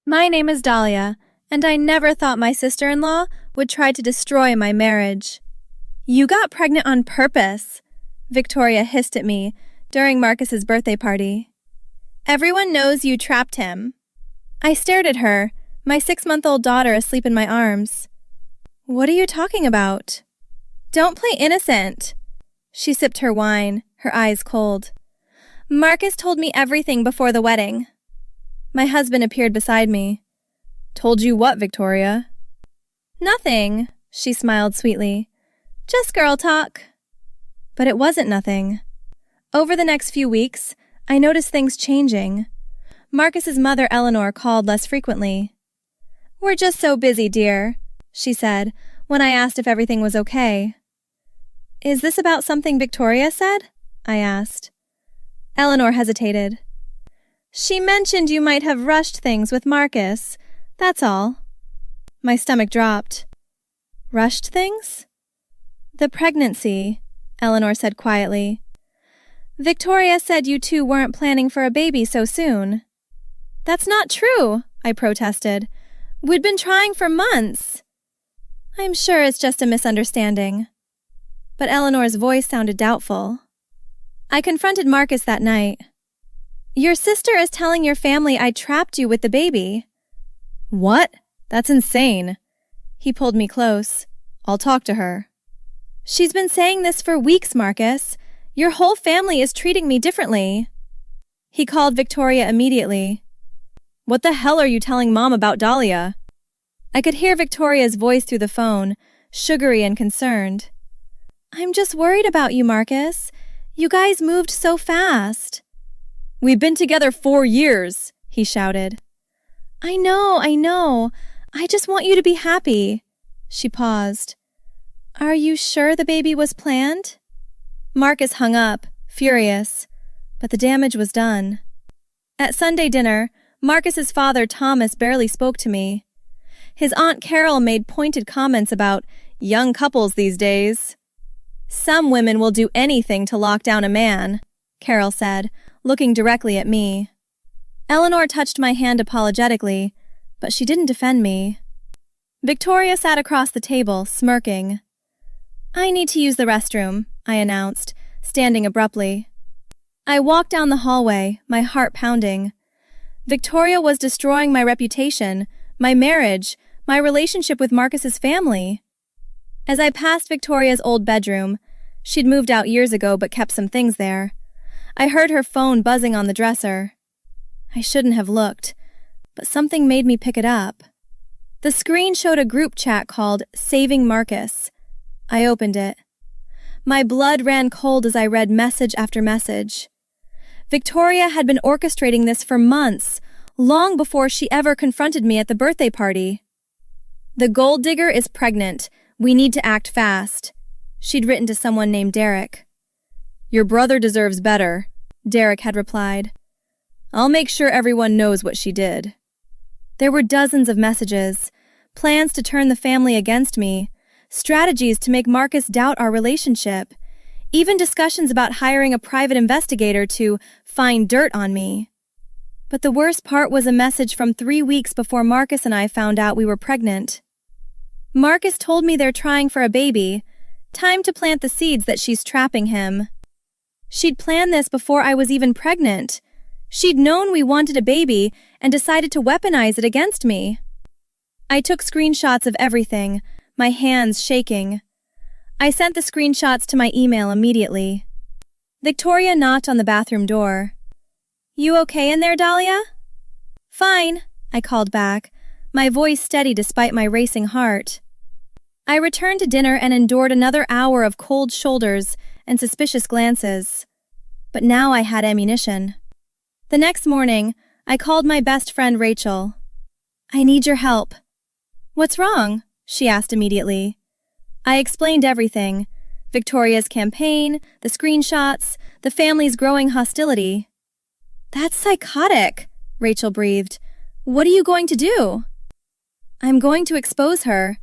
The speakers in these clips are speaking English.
My name is Dahlia, and I never thought my sister-in-law would try to destroy my marriage. You got pregnant on purpose, Victoria hissed at me during Marcus's birthday party. Everyone knows you trapped him. I stared at her, my 6-month-old daughter asleep in my arms. What are you talking about? Don't play innocent. She sipped her wine, her eyes cold. Marcus told me everything before the wedding. My husband appeared beside me. Told you what, Victoria? Nothing, she smiled sweetly. Just girl talk. But it wasn't nothing. Over the next few weeks, I noticed things changing. Marcus's mother, Eleanor, called less frequently. We're just so busy, dear, she said, when I asked if everything was okay. Is this about something Victoria said? I asked. Eleanor hesitated. She mentioned you might have rushed things with Marcus. That's all. My stomach dropped. Rushed things? The pregnancy, Eleanor said quietly. Victoria said you two weren't planning for a baby so soon. That's not true, I protested. We'd been trying for months. I'm sure it's just a misunderstanding. But Eleanor's voice sounded doubtful. I confronted Marcus that night. Your sister is telling your family I trapped you with the baby. What? That's insane. He pulled me close. I'll talk to her. She's been saying this for weeks, Marcus. Your whole family is treating me differently. He called Victoria immediately. What the hell are you telling Mom about Dahlia? I could hear Victoria's voice through the phone, sugary and concerned. I'm just worried about you, Marcus. You guys moved so fast. We've been together 4 years, he shouted. I know. I just want you to be happy. She paused. Are you sure the baby was planned? Marcus hung up, furious, but the damage was done. At Sunday dinner, Marcus's father, Thomas, barely spoke to me. His Aunt Carol made pointed comments about young couples these days. Some women will do anything to lock down a man, Carol said, looking directly at me. Eleanor touched my hand apologetically, but she didn't defend me. Victoria sat across the table, smirking. I need to use the restroom, I announced, standing abruptly. I walked down the hallway, my heart pounding. Victoria was destroying my reputation, my marriage, my relationship with Marcus's family. As I passed Victoria's old bedroom, she'd moved out years ago but kept some things there, I heard her phone buzzing on the dresser. I shouldn't have looked, but something made me pick it up. The screen showed a group chat called Saving Marcus. I opened it. My blood ran cold as I read message after message. Victoria had been orchestrating this for months, long before she ever confronted me at the birthday party. The gold digger is pregnant. We need to act fast. She'd written to someone named Derek. Your brother deserves better, Derek had replied. I'll make sure everyone knows what she did. There were dozens of messages, plans to turn the family against me, strategies to make Marcus doubt our relationship, even discussions about hiring a private investigator to find dirt on me. But the worst part was a message from 3 weeks before Marcus and I found out we were pregnant. Marcus told me they're trying for a baby. Time to plant the seeds that she's trapping him. She'd planned this before I was even pregnant. She'd known we wanted a baby and decided to weaponize it against me. I took screenshots of everything, my hands shaking. I sent the screenshots to my email immediately. Victoria knocked on the bathroom door. You okay in there, Dahlia? Fine, I called back, my voice steady despite my racing heart. I returned to dinner and endured another hour of cold shoulders and suspicious glances. But now I had ammunition. The next morning, I called my best friend Rachel. I need your help. What's wrong? She asked immediately. I explained everything. Victoria's campaign, the screenshots, the family's growing hostility. That's psychotic, Rachel breathed. What are you going to do? I'm going to expose her,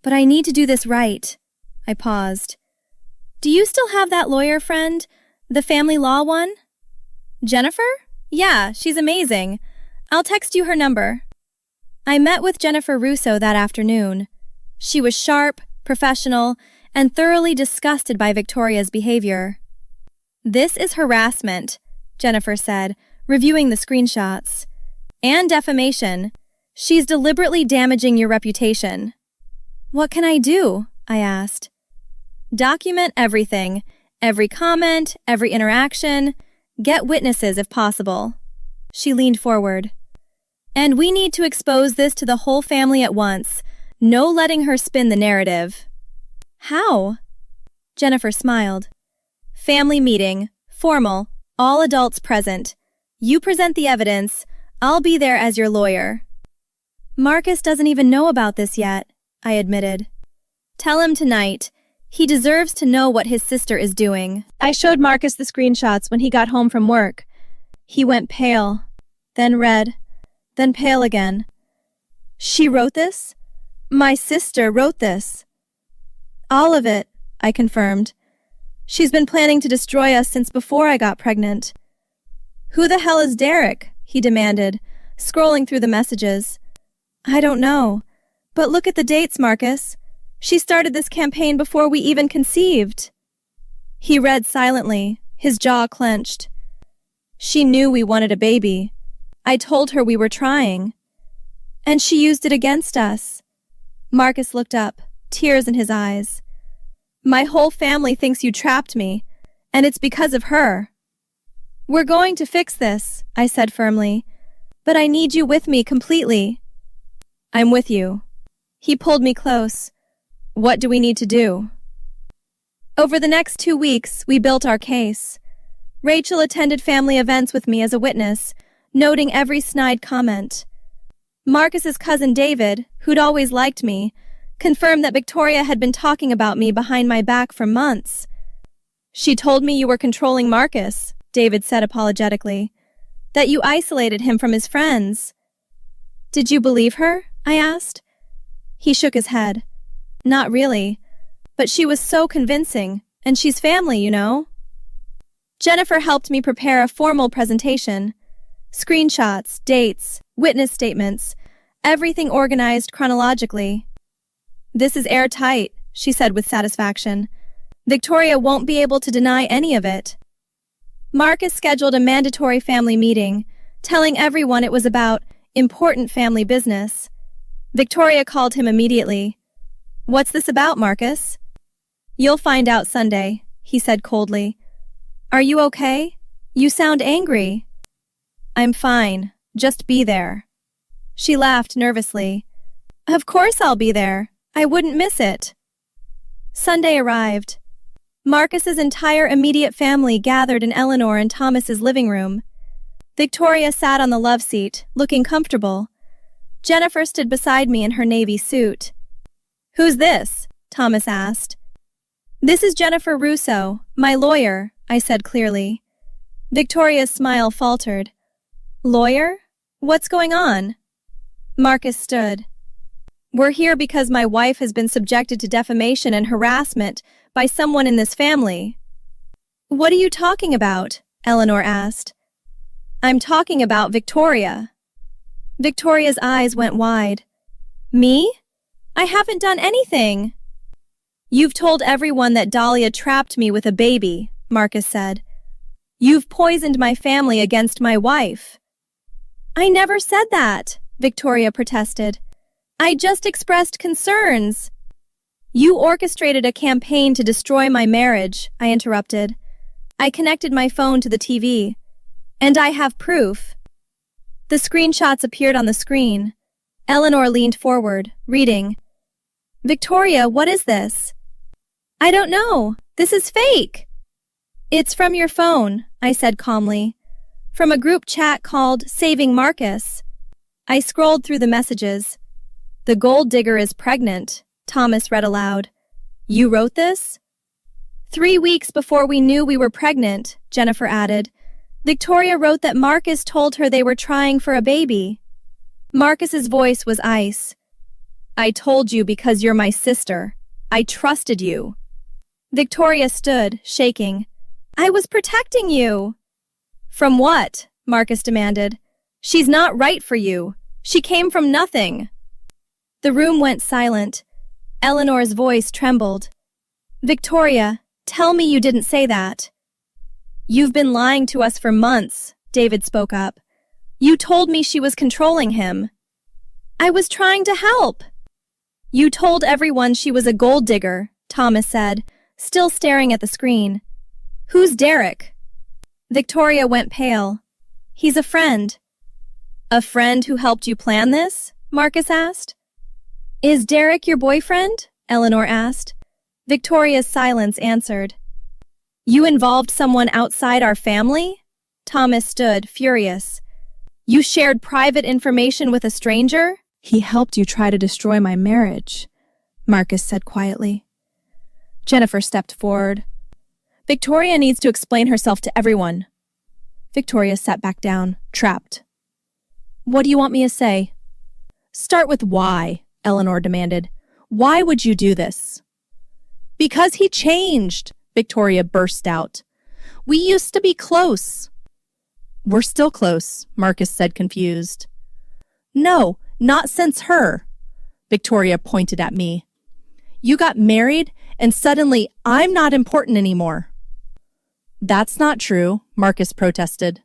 but I need to do this right. I paused. Do you still have that lawyer friend, the family law one? Jennifer? Yeah, she's amazing. I'll text you her number. I met with Jennifer Russo that afternoon. She was sharp, professional, and thoroughly disgusted by Victoria's behavior. "This is harassment," Jennifer said, reviewing the screenshots. "And defamation. She's deliberately damaging your reputation." "What can I do?" I asked. "Document everything. Every comment, every interaction. Get witnesses if possible." She leaned forward. "And we need to expose this to the whole family at once. No letting her spin the narrative." "How?" Jennifer smiled. "Family meeting. Formal. All adults present. You present the evidence. I'll be there as your lawyer." "Marcus doesn't even know about this yet," I admitted. "Tell him tonight. He deserves to know what his sister is doing." I showed Marcus the screenshots when he got home from work. He went pale, then red, then pale again. "She wrote this? My sister wrote this." "All of it," I confirmed. "She's been planning to destroy us since before I got pregnant." "Who the hell is Derek?" he demanded, scrolling through the messages. "I don't know. But look at the dates, Marcus. She started this campaign before we even conceived." He read silently, his jaw clenched. "She knew we wanted a baby. I told her we were trying. And she used it against us." Marcus looked up, tears in his eyes. "My whole family thinks you trapped me, and it's because of her." "We're going to fix this," I said firmly. "But I need you with me completely." "I'm with you." He pulled me close. "What do we need to do?" Over the next 2 weeks, we built our case. Rachel attended family events with me as a witness, noting every snide comment. Marcus's cousin David, who'd always liked me, confirmed that Victoria had been talking about me behind my back for months. "She told me you were controlling Marcus," David said apologetically, "that you isolated him from his friends." "Did you believe her?" I asked. He shook his head. "Not really. But she was so convincing, and she's family, you know." Jennifer helped me prepare a formal presentation. Screenshots, dates, witness statements, everything organized chronologically. "This is airtight," she said with satisfaction. "Victoria won't be able to deny any of it." Marcus scheduled a mandatory family meeting, telling everyone it was about important family business. Victoria called him immediately. "What's this about, Marcus?" "You'll find out Sunday," he said coldly. "Are you okay? You sound angry." "I'm fine. Just be there." She laughed nervously. "Of course I'll be there. I wouldn't miss it." Sunday arrived. Marcus's entire immediate family gathered in Eleanor and Thomas's living room. Victoria sat on the love seat, looking comfortable. Jennifer stood beside me in her navy suit. "Who's this?" Thomas asked. "This is Jennifer Russo, my lawyer," I said clearly. Victoria's smile faltered. "Lawyer? What's going on?" Marcus stood. "We're here because my wife has been subjected to defamation and harassment by someone in this family." "What are you talking about?" Eleanor asked. "I'm talking about Victoria." Victoria's eyes went wide. "Me? I haven't done anything." "You've told everyone that Dahlia trapped me with a baby," Marcus said. "You've poisoned my family against my wife." "I never said that," Victoria protested. "I just expressed concerns." "You orchestrated a campaign to destroy my marriage," I interrupted. I connected my phone to the TV. "And I have proof." The screenshots appeared on the screen. Eleanor leaned forward, reading. "Victoria, what is this?" "I don't know. This is fake." "It's from your phone," I said calmly. "From a group chat called Saving Marcus." I scrolled through the messages. "The gold digger is pregnant," Thomas read aloud. "You wrote this?" 3 weeks before we knew we were pregnant, Jennifer added. Victoria wrote that Marcus told her they were trying for a baby. Marcus's voice was ice. "I told you because you're my sister. I trusted you." Victoria stood, shaking. "I was protecting you." "From what?" Marcus demanded. "She's not right for you. She came from nothing. The room went silent. Eleanor's voice trembled. Victoria, tell me you didn't say that. You've been lying to us for months, David spoke up. You told me she was controlling him. I was trying to help. You told everyone she was a gold digger, Thomas said, still staring at the screen. Who's Derek? Victoria went pale. He's a friend. A friend who helped you plan this? Marcus asked. Is Derek your boyfriend? Eleanor asked. Victoria's silence answered. You involved someone outside our family? Thomas stood, furious. You shared private information with a stranger? He helped you try to destroy my marriage, Marcus said quietly. Jennifer stepped forward. Victoria needs to explain herself to everyone. Victoria sat back down, trapped. What do you want me to say? Start with why, Eleanor demanded. Why would you do this? Because he changed, Victoria burst out. We used to be close. We're still close, Marcus said, confused. No, not since her. Victoria pointed at me. You got married, and suddenly I'm not important anymore. That's not true, Marcus protested.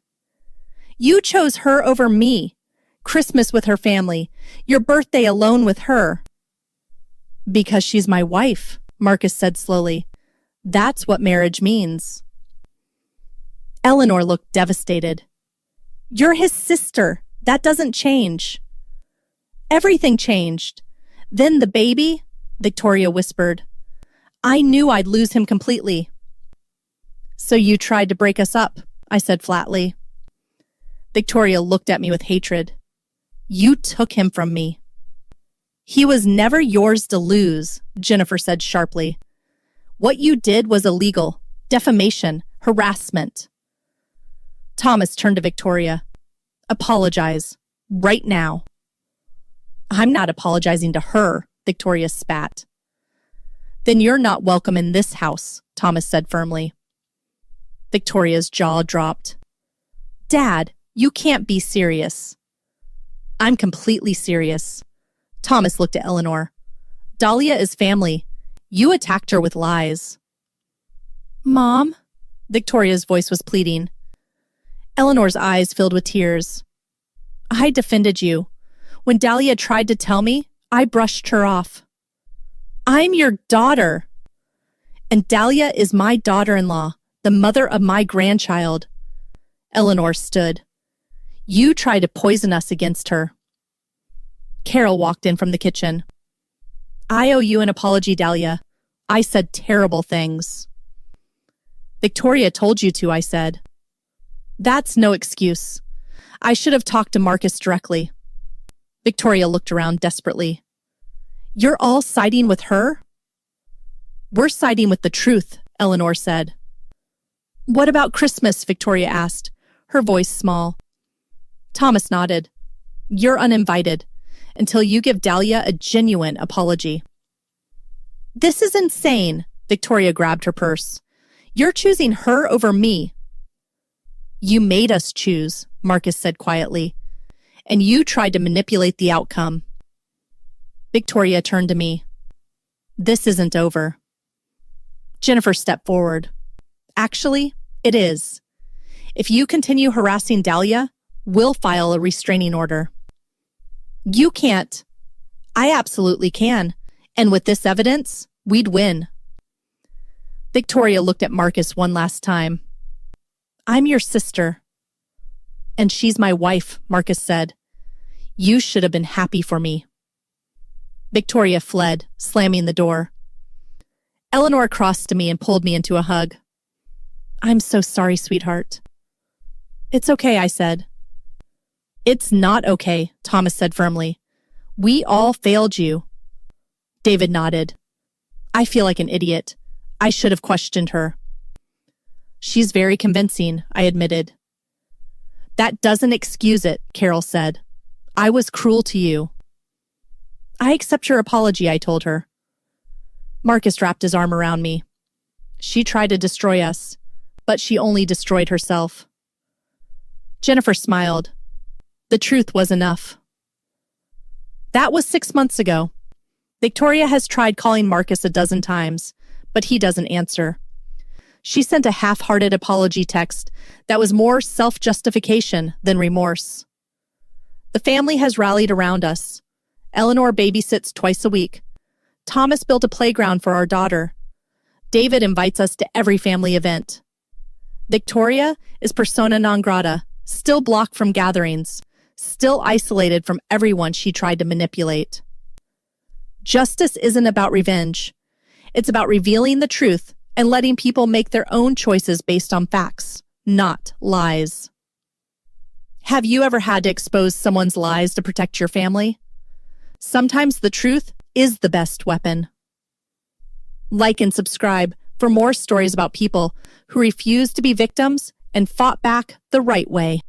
You chose her over me. Christmas with her family, your birthday alone with her. Because she's my wife, Marcus said slowly. That's what marriage means. Eleanor looked devastated. You're his sister. That doesn't change. Everything changed. Then the baby, Victoria whispered. I knew I'd lose him completely. So you tried to break us up, I said flatly. Victoria looked at me with hatred. You took him from me. He was never yours to lose, Jennifer said sharply. What you did was illegal, defamation, harassment. Thomas turned to Victoria. Apologize, right now. I'm not apologizing to her, Victoria spat. Then you're not welcome in this house, Thomas said firmly. Victoria's jaw dropped. Dad, you can't be serious. I'm completely serious. Thomas looked at Eleanor. Dahlia is family. You attacked her with lies. Mom? Victoria's voice was pleading. Eleanor's eyes filled with tears. I defended you. When Dahlia tried to tell me, I brushed her off. I'm your daughter. And Dahlia is my daughter-in-law, the mother of my grandchild. Eleanor stood. You tried to poison us against her. Carol walked in from the kitchen. I owe you an apology, Dahlia. I said terrible things. Victoria told you to, I said. That's no excuse. I should have talked to Marcus directly. Victoria looked around desperately. You're all siding with her? We're siding with the truth, Eleanor said. What about Christmas? Victoria asked, her voice small. Thomas nodded. You're uninvited until you give Dahlia a genuine apology. This is insane, Victoria grabbed her purse. You're choosing her over me. You made us choose, Marcus said quietly, and you tried to manipulate the outcome. Victoria turned to me. This isn't over. Jennifer stepped forward. Actually, it is. If you continue harassing Dahlia, we'll file a restraining order. You can't. I absolutely can. And with this evidence, we'd win. Victoria looked at Marcus one last time. I'm your sister. And she's my wife, Marcus said. You should have been happy for me. Victoria fled, slamming the door. Eleanor crossed to me and pulled me into a hug. I'm so sorry, sweetheart. It's okay, I said. It's not okay, Thomas said firmly. We all failed you. David nodded. I feel like an idiot. I should have questioned her. She's very convincing, I admitted. That doesn't excuse it, Carol said. I was cruel to you. I accept your apology, I told her. Marcus wrapped his arm around me. She tried to destroy us, but she only destroyed herself. Jennifer smiled. The truth was enough. That was 6 months ago. Victoria has tried calling Marcus a dozen times, but he doesn't answer. She sent a half-hearted apology text that was more self-justification than remorse. The family has rallied around us. Eleanor babysits twice a week. Thomas built a playground for our daughter. David invites us to every family event. Victoria is persona non grata, still blocked from gatherings, still isolated from everyone she tried to manipulate. Justice isn't about revenge. It's about revealing the truth and letting people make their own choices based on facts, not lies. Have you ever had to expose someone's lies to protect your family? Sometimes the truth is the best weapon. Like and subscribe for more stories about people who refused to be victims and fought back the right way.